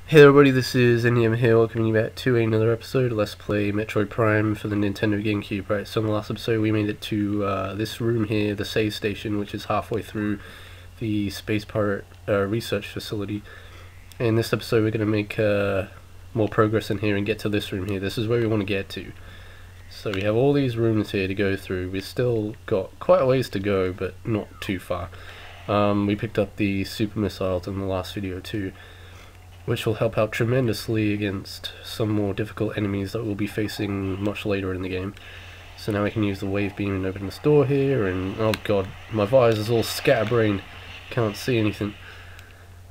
Hey everybody, this is NEM here, welcoming you back to another episode of Let's Play Metroid Prime for the Nintendo GameCube. Right, so in the last episode we made it to this room here, the save station, which is halfway through the Space Pirate research facility. In this episode we're going to make more progress in here and get to this room here. This is where we want to get to. So we have all these rooms here to go through. We've still got quite a ways to go, but not too far. We picked up the super missiles in the last video too, which will help out tremendously against some more difficult enemies that we'll be facing much later in the game. So now we can use the wave beam and open this door here, and oh god, my visor's all scatterbrained, can't see anything.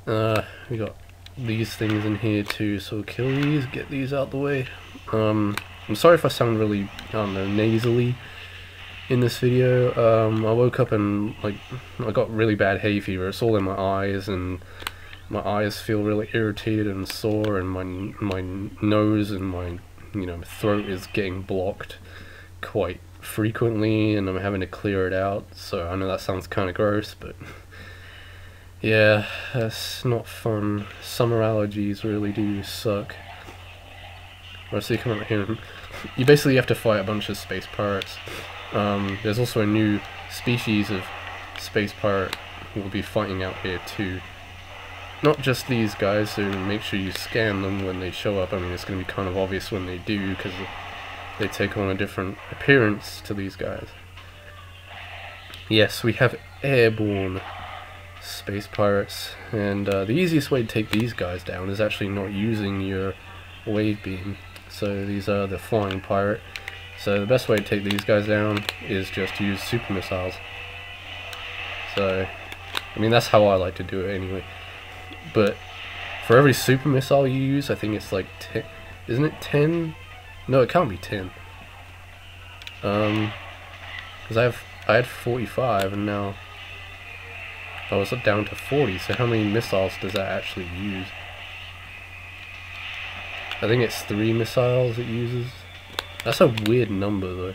We got these things in here too, so we'll kill these, get these out the way. I'm sorry if I sound really, I don't know, nasally in this video. I woke up and I got really bad hay fever. It's all in my eyes, and my eyes feel really irritated and sore, and my nose and my throat is getting blocked quite frequently, and I'm having to clear it out. So I know that sounds kind of gross, but yeah, that's not fun. Summer allergies really do suck. Right, so you come up here, you basically have to fight a bunch of space pirates. There's also a new species of space pirate we'll be fighting out here too. Not just these guys, so make sure you scan them when they show up. I mean, it's going to be kind of obvious when they do, because they take on a different appearance to these guys. Yes, we have airborne space pirates, and the easiest way to take these guys down is actually not using your wave beam. So these are the flying pirate. So the best way to take these guys down is just use super missiles. So, I mean, that's how I like to do it anyway. But for every super missile you use, I think it's like 10. Isn't it 10? No, it can't be 10. Because I had 45, and now I was down to 40. So how many missiles does that actually use? I think it's 3 missiles it uses. That's a weird number though.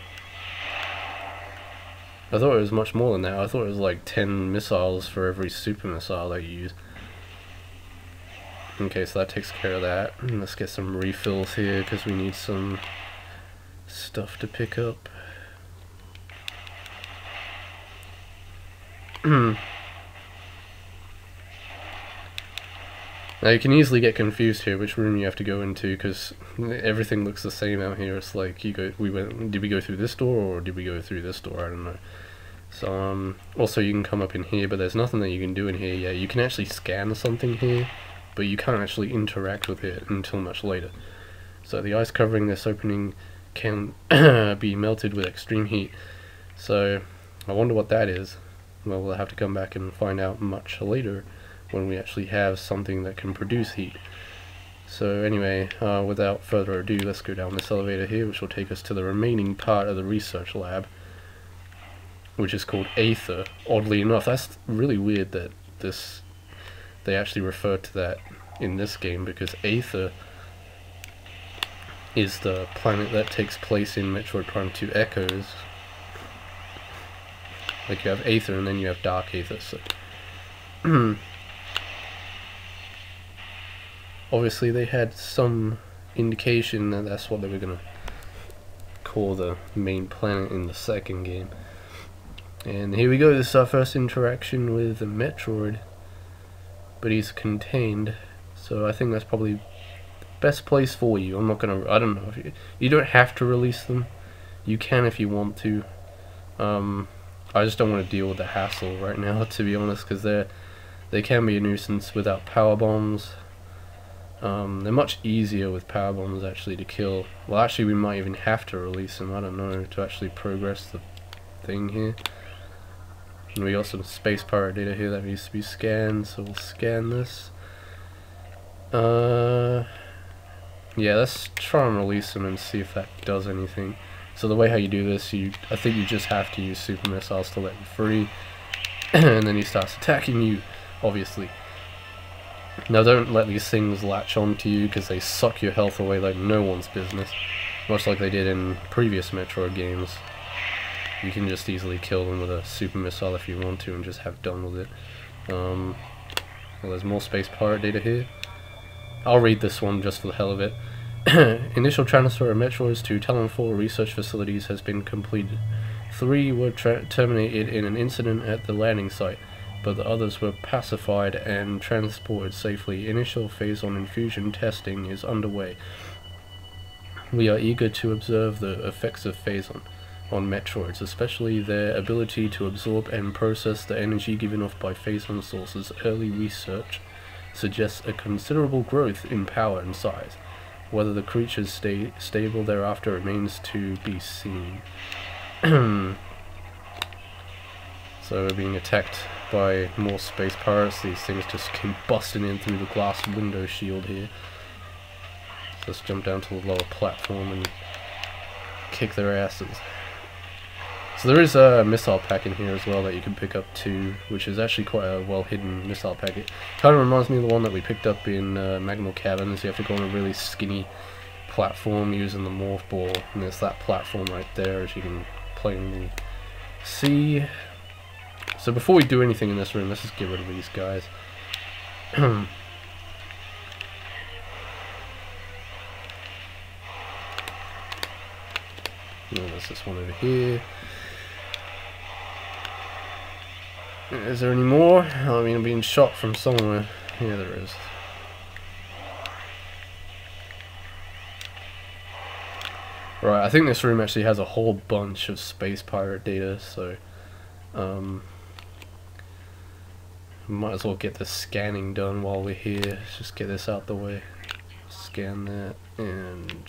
I thought it was much more than that. I thought it was like 10 missiles for every super missile that you use. Okay, so that takes care of that. Let's get some refills here, because we need some stuff to pick up. Now you can easily get confused here which room you have to go into, because everything looks the same out here. It's like did we go through this door, or did we go through this door? I don't know. So also you can come up in here, but there's nothing that you can do in here yet. You can actually scan something here, but you can't actually interact with it until much later. So the ice covering this opening can be melted with extreme heat. So I wonder what that is. Well, we'll have to come back and find out much later when we actually have something that can produce heat. So anyway, without further ado, let's go down this elevator here, which will take us to the remaining part of the research lab, which is called Aether. Oddly enough, that's really weird that they actually refer to that in this game, because Aether is the planet that takes place in Metroid Prime 2 Echoes. Like, you have Aether and then you have Dark Aether. So obviously they had some indication that that's what they were gonna call the main planet in the second game. And here we go, this is our first interaction with the Metroid. But he's contained, so I think that's probably the best place for you. I'm not gonna, I don't know, if you don't have to release them. You can if you want to. I just don't want to deal with the hassle right now, to be honest, because they can be a nuisance without power bombs. They're much easier with power bombs actually to kill. Well, actually we might even have to release them, I don't know, to actually progress the thing here. And we got some space pirate data here that needs to be scanned, so we'll scan this. Yeah, let's try and release him and see if that does anything. So the way how you do this, I think you just have to use super missiles to let him free, and then he starts attacking you, obviously. Now don't let these things latch on to you, because they suck your health away like no one's business, much like they did in previous Metroid games. You can just easily kill them with a super missile if you want to, and just have done with it. Well, there's more space pirate data here. I'll read this one just for the hell of it. Initial transfer of Metroids to Talon 4 research facilities has been completed. 3 were terminated in an incident at the landing site, but the others were pacified and transported safely. Initial phase-on infusion testing is underway. We are eager to observe the effects of phase-on on Metroids, especially their ability to absorb and process the energy given off by phase-on sources. Early research suggests a considerable growth in power and size. Whether the creatures stay stable thereafter remains to be seen. So we're being attacked by more space pirates. These things just keep busting in through the glass window shield here. So let's jump down to the lower platform and kick their asses. So there is a missile pack in here as well that you can pick up too, which is actually quite a well hidden missile packet. Kind of reminds me of the one that we picked up in Magmal Caverns. You have to go on a really skinny platform using the morph ball, and there's that platform right there, as you can plainly see. So before we do anything in this room, let's just get rid of these guys. No, there's this one over here. Is there any more? I mean, I'm being shot from somewhere. Yeah, there is. Right, I think this room actually has a whole bunch of space pirate data, so might as well get the scanning done while we're here. Let's just get this out the way. Scan that, and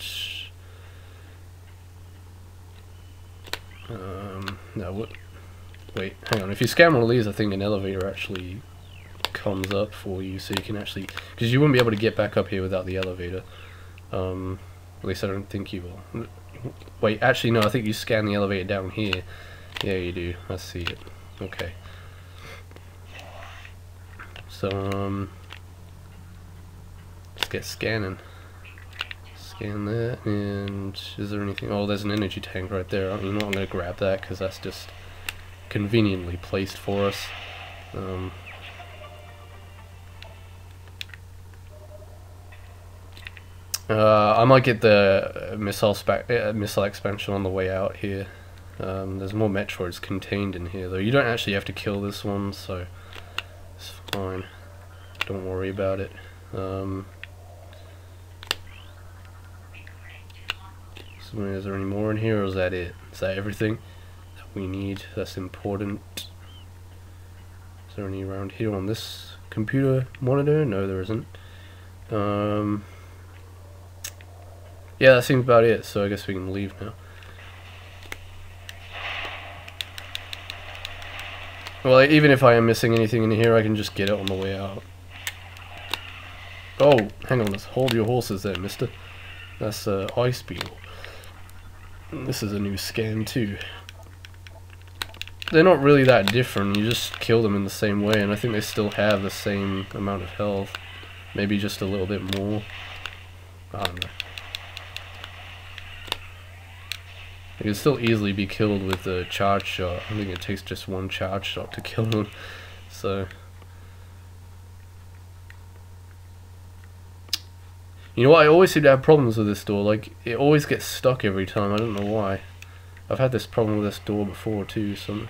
no, what? Wait, hang on. If you scan one of these, I think an elevator actually comes up for you, so you can actually, because you wouldn't be able to get back up here without the elevator. At least I don't think you will. Wait, actually no, I think you scan the elevator down here. Yeah, you do. I see it. Okay. So let's get scanning. Scan that, and is there anything? Oh, there's an energy tank right there. You know, I'm gonna grab that because that's just conveniently placed for us. I might get the missile expansion on the way out here. There's more Metroids contained in here, though. You don't actually have to kill this one, so it's fine. Don't worry about it. So is there any more in here, or is that it? Is that everything that we need that's important? Is there any around here on this computer monitor? No, there isn't. Yeah, that seems about it, so I guess we can leave now. Well, even if I am missing anything in here, I can just get it on the way out. Oh, hang on, let's hold your horses there, mister. That's Ice Beetle. This is a new scan too. They're not really that different, you just kill them in the same way, and I think they still have the same amount of health. Maybe just a little bit more. I don't know. They can still easily be killed with a charge shot. I think it takes just one charge shot to kill them. So, you know what? I always seem to have problems with this door. Like, it always gets stuck every time. I don't know why. I've had this problem with this door before too. So,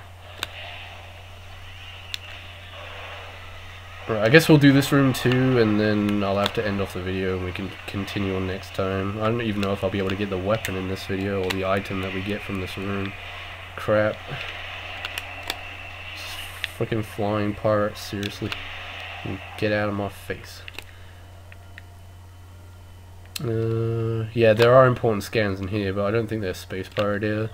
right, I guess we'll do this room too, and then I'll have to end off the video and we can continue on next time. I don't even know if I'll be able to get the weapon in this video or the item that we get from this room. Crap. Freaking flying pirates, seriously. Get out of my face. Yeah, there are important scans in here, but I don't think there's space pirate data.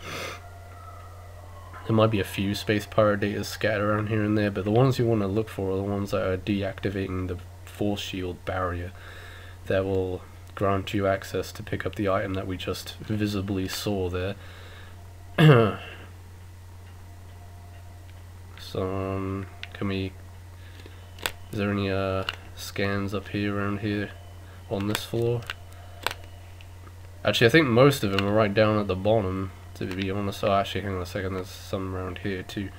There might be a few space pirate data scattered around here and there, but the ones you want to look for are the ones that are deactivating the force shield barrier that will grant you access to pick up the item that we just visibly saw there. So, can we... Is there any scans up here, around here, on this floor? Actually, I think most of them are right down at the bottom, to be honest. Oh, actually, hang on a second, there's some around here too.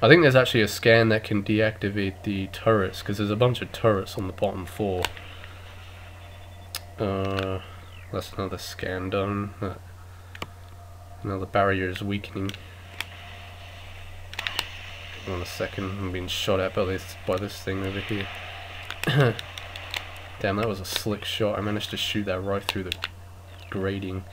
I think there's actually a scan that can deactivate the turrets, because there's a bunch of turrets on the bottom floor. That's another scan done. Now the barrier is weakening. Hang on a second, I'm being shot at by this thing over here. Damn, that was a slick shot. I managed to shoot that right through the grating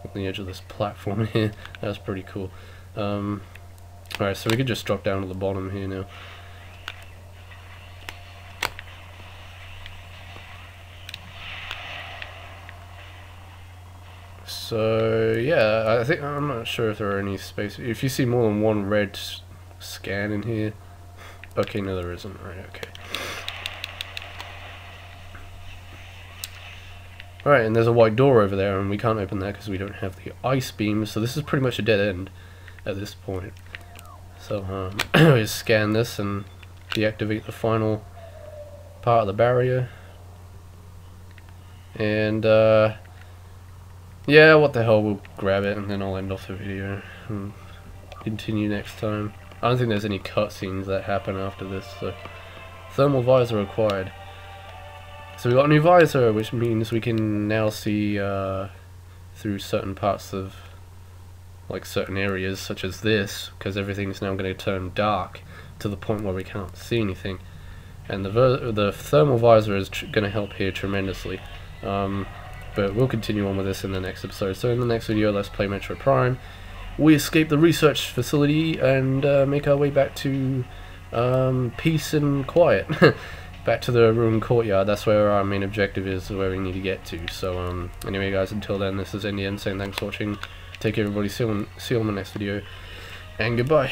on the edge of this platform here. That was pretty cool. Alright, so we could just drop down to the bottom here now. So yeah, I'm not sure if there are any space. If you see more than one red scan in here, okay, no, there isn't. Right, okay. Alright, and there's a white door over there, and we can't open that because we don't have the ice beam. So this is pretty much a dead end at this point. So we just scan this and deactivate the final part of the barrier. And yeah, what the hell, we'll grab it and then I'll end off the video and continue next time. I don't think there's any cutscenes that happen after this, so Thermal Visor acquired. So we got a new visor, which means we can now see through certain parts of, like certain areas such as this, because everything's now going to turn dark to the point where we can't see anything. And the Thermal Visor is going to help here tremendously. But we'll continue on with this in the next episode. So in the next video, let's play Metroid Prime. We escape the research facility and make our way back to peace and quiet. Back to the ruined courtyard. That's where our main objective is, where we need to get to. So anyway guys, until then, this is NDN saying thanks for watching. Take care everybody, see you on the next video, and goodbye.